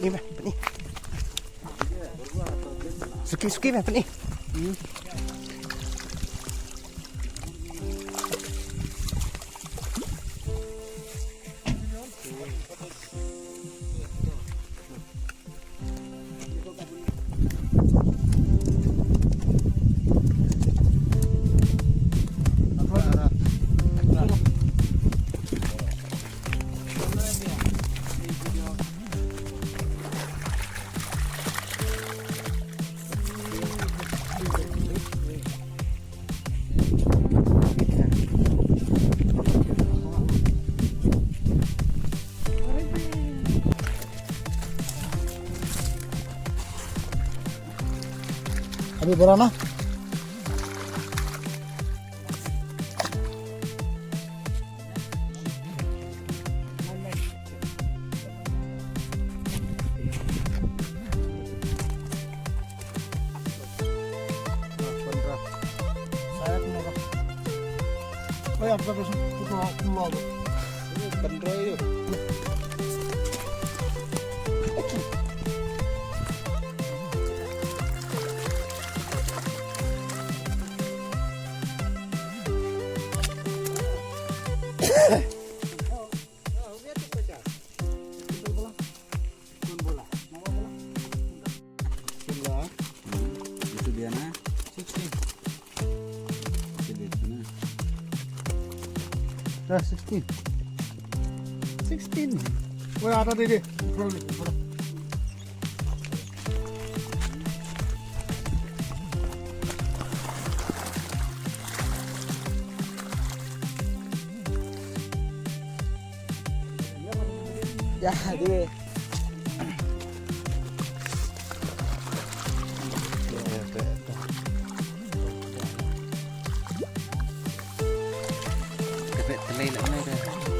Ni ba? Ni. Suki ba ni? अभी बोला ना आपका प्रश्न aldı. 16. 16. Where are they? Ya, dia. Cái vẹt lấy lại đây.